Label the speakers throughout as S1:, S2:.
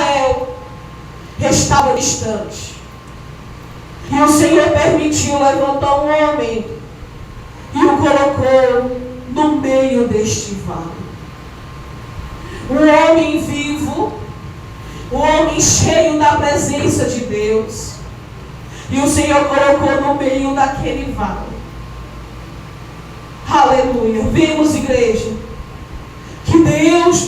S1: Israel estava distante. E o Senhor permitiu levantar um homem e o colocou no meio deste vale. Um homem vivo, um homem cheio da presença de Deus. E o Senhor colocou no meio daquele vale. Aleluia. Vemos, igreja, que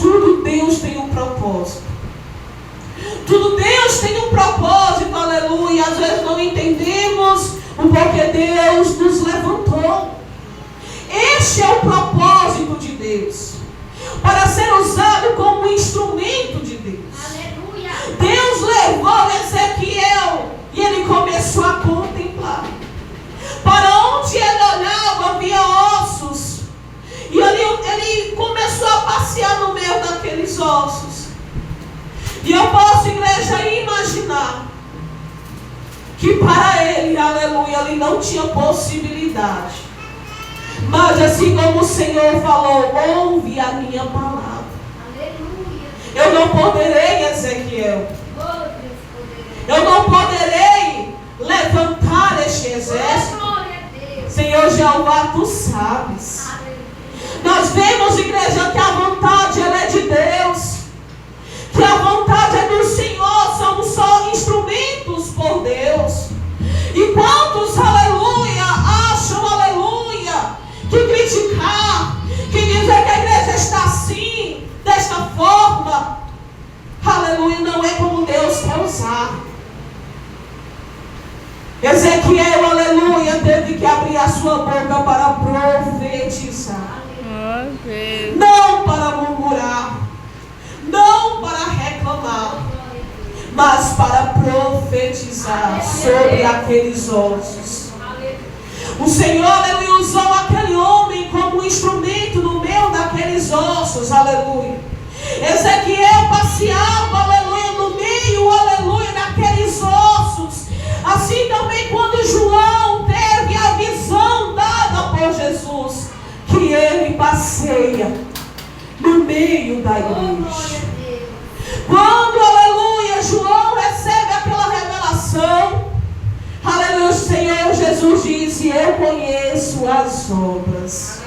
S1: tudo Deus tem um propósito. Tudo Deus tem um propósito, aleluia. Às vezes não entendemos o porquê Deus nos levantou. Este é o propósito de Deus, para ser usado como instrumento de Deus.
S2: Aleluia.
S1: Deus levou Ezequiel e ele começou a contemplar. Para onde ele olhava havia ossos. E ele começou a passear no meio daqueles ossos. E eu posso, igreja, imaginar que para ele, aleluia, ele não tinha possibilidade. Mas assim como o Senhor falou, ouve a minha palavra.
S2: Aleluia.
S1: Eu não poderei, Ezequiel. Eu não poderei levantar este exército. Senhor Jeová, tu sabes. Nós vemos, igreja, que a vontade ela é de Deus. Que a vontade é do Senhor. Somos só instrumentos por Deus. E quantos, aleluia, acham, aleluia, que criticar, que dizer que a igreja está assim, desta forma, aleluia, não é como Deus quer usar. Ezequiel, aleluia, teve que abrir a sua boca para profetizar. Não para murmurar, não para reclamar, mas para profetizar sobre aqueles ossos. O Senhor, aleluia, usou aquele homem como instrumento no meio daqueles ossos, aleluia. Ezequiel passeava, aleluia, no meio, aleluia, daqueles ossos. Assim também quando João teve a visão dada por Jesus, que ele passeia no meio da igreja. Quando, aleluia, João recebe aquela revelação, aleluia, o Senhor Jesus disse: eu conheço as obras.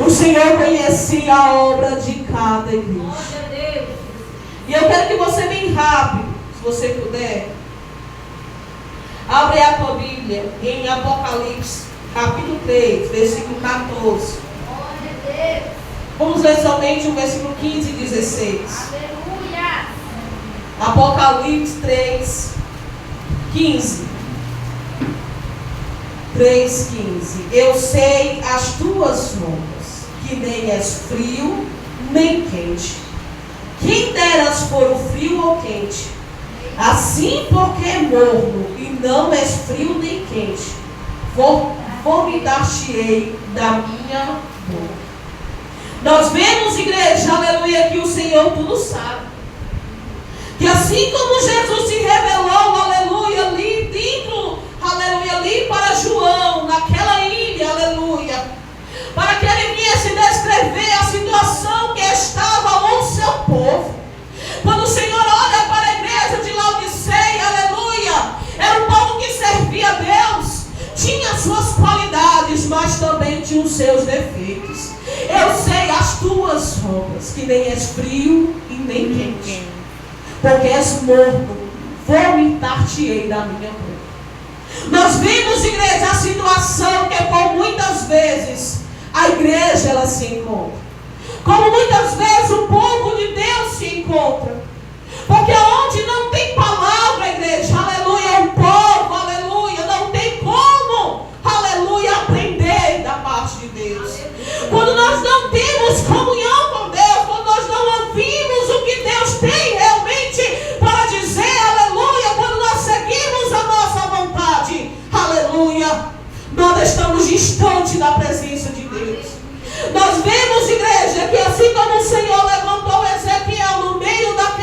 S1: O Senhor conhecia a obra de cada igreja. E eu quero que você bem rápido, se você puder, abre a tua Bíblia em Apocalipse, capítulo 3, versículo 14. Vamos ler somente o versículo 15 e 16.
S2: Aleluia.
S1: Apocalipse 3, 15. 3,15. Eu sei as tuas obras, que nem és frio, nem quente. Quem deras for o frio ou quente. Assim, porque é morno e não és frio nem quente, vomitar-te-ei da minha boca. Nós vemos, igreja, aleluia, que o Senhor tudo sabe. Que assim como Jesus se revelou, aleluia, ali dentro, aleluia, ali para João, naquela ilha, aleluia, para que ele viesse descrever a situação que estava o seu povo. Quando o Senhor olha para a igreja de Laodiceia, aleluia, era um povo que servia a Deus, tinha suas qualidades, mas também tinha os seus defeitos. Eu sei as tuas obras, que nem és frio e nem quente, porque és morno, vomitar-te-ei da minha boca. Nós vimos, igreja, a situação que por muitas vezes a igreja ela se encontra, como muitas vezes o povo de Deus se encontra, porque onde não tem palavra, igreja, aleluia, o povo, aleluia, não tem como, aleluia, aprender da parte de Deus. Quando nós não temos comunhão com Deus, quando nós não ouvimos o que Deus tem realmente para dizer, aleluia, quando nós seguimos a nossa vontade, aleluia, nós estamos distantes da presença de Deus. Nós vemos, igreja, que assim como o Senhor levantou Ezequiel no meio daquele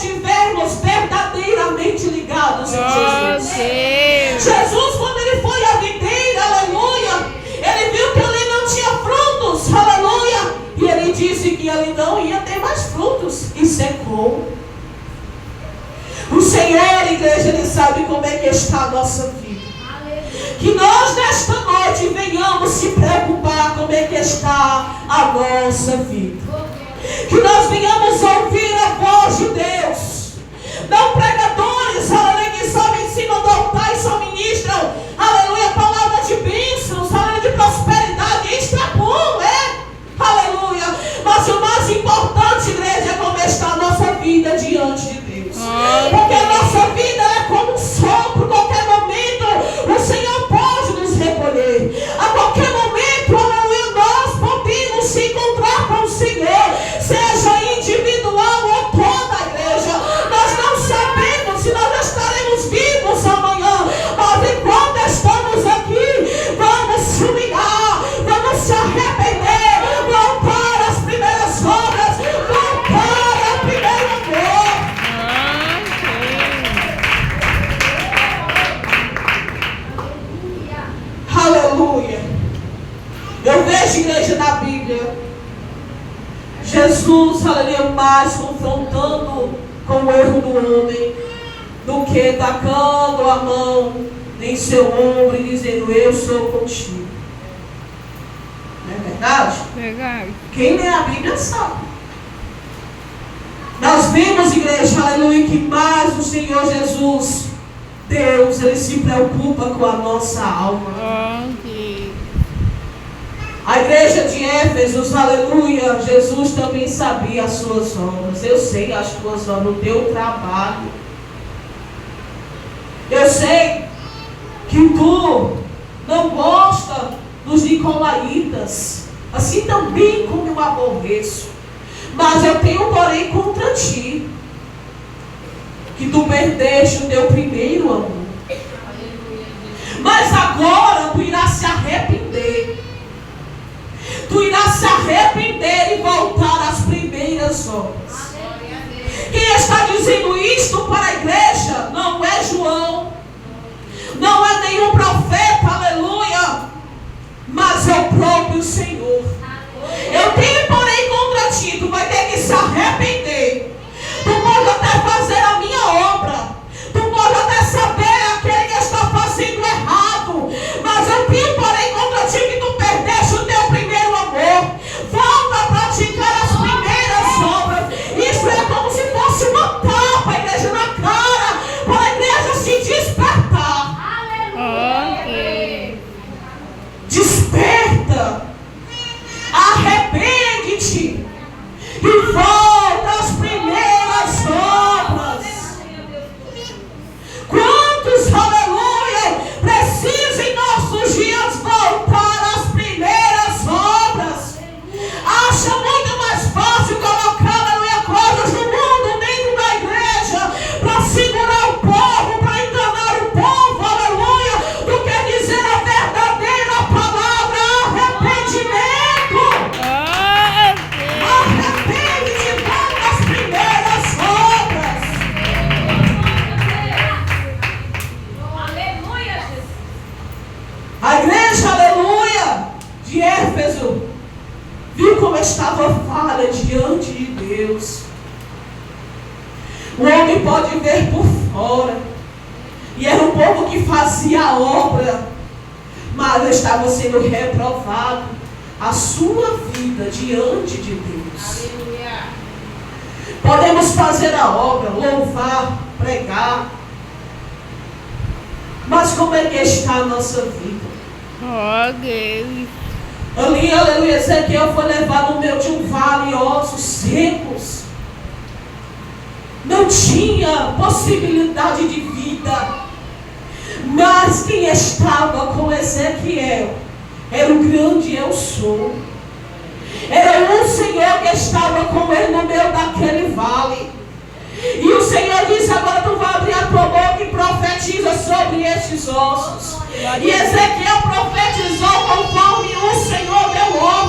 S1: estivermos verdadeiramente ligados em Jesus. Jesus, quando ele foi à videira, aleluia, ele viu que ali não tinha frutos, aleluia, e ele disse que ali não ia ter mais frutos, e secou. O Senhor, igreja, ele sabe como é que está a nossa vida. Que nós nesta noite venhamos se preocupar como é que está a nossa vida. Que nós venhamos ouvir a voz de Deus. Não pregadores, aleluia, que só ensinam a doutar e só ministram, aleluia, palavra de bênçãos, aleluia, de prosperidade. Isto é bom, aleluia. Mas o mais importante, igreja, é como está a nossa vida diante de Deus. Porque a nossa vida é como um sopro. Qualquer momento o Senhor pode nos recolher. A qualquer momento, aleluia, nós podemos se encontrar com o Senhor, seja individual ou toda a igreja. Nós não sabemos se nós estaremos vivos amanhã, mas enquanto estamos aqui, vamos se humilhar, vamos se arrepender, voltar às primeiras obras, voltar ao primeiro amor. Aleluia. Eu vejo, igreja, na Bíblia, Jesus, aleluia, mais confrontando com o erro do homem do que tacando a mão em seu ombro e dizendo: eu sou contigo. Não é verdade?
S3: Verdade.
S1: Quem lê a Bíblia sabe. Nós vemos, igreja, aleluia, que mais o Senhor Jesus, Deus, ele se preocupa com a nossa alma. A igreja de Éfeso, aleluia, Jesus também sabia as suas obras. Eu sei as tuas obras, o teu trabalho. Eu sei que tu não gosta dos nicolaítas, assim também como eu aborreço. Mas eu tenho porém contra ti, que tu perdeste o teu primeiro amor. Mas agora tu irás se arrepender. Tu irás se arrepender e voltar às primeiras obras. Quem está dizendo isto para a igreja não é João, não é nenhum profeta, aleluia, mas é o próprio Senhor. Eu tenho porém contra ti, tu vai ter que se arrepender. Tu pode até fazer a minha obra, tu pode até saber aquele que está fazendo errado, mas eu tenho porém contra ti que tu perdeste o teu primeiro amor. Volta a praticar as primeiras obras. Isso é como se fosse uma tapa, igreja, na cara, para a igreja se despertar. Desperta, arrepende-te e volta às primeiras obras. Quantos, aleluia, precisam em nossos dias voltar às primeiras obras? Acha muito mais fácil colocar, aleluia, coisas no mundo dentro da igreja para segurar o povo, para enganar o povo, aleluia, do que dizer a verdadeira palavra: arrependimento. Arrepende-te e volta às primeiras obras.
S2: Aleluia, Jesus.
S1: A igreja, aleluia, de Éfeso viu como estava falha diante de Deus. O homem pode ver por fora, e era um povo que fazia a obra, mas estava sendo reprovado a sua vida diante de Deus.
S2: Aleluia.
S1: Podemos fazer a obra, louvar, pregar, mas como é que está a nossa vida? Ali, aleluia, Ezequiel foi levado no meio de um vale, ossos secos. Não tinha possibilidade de vida. Mas quem estava com Ezequiel era o grande eu sou. Era o Senhor que estava com ele no meio daquele vale. E o Senhor disse: agora tu vai abrir a tua boca e profetiza sobre estes ossos. E Ezequiel profetizou conforme o Senhor deu ordem.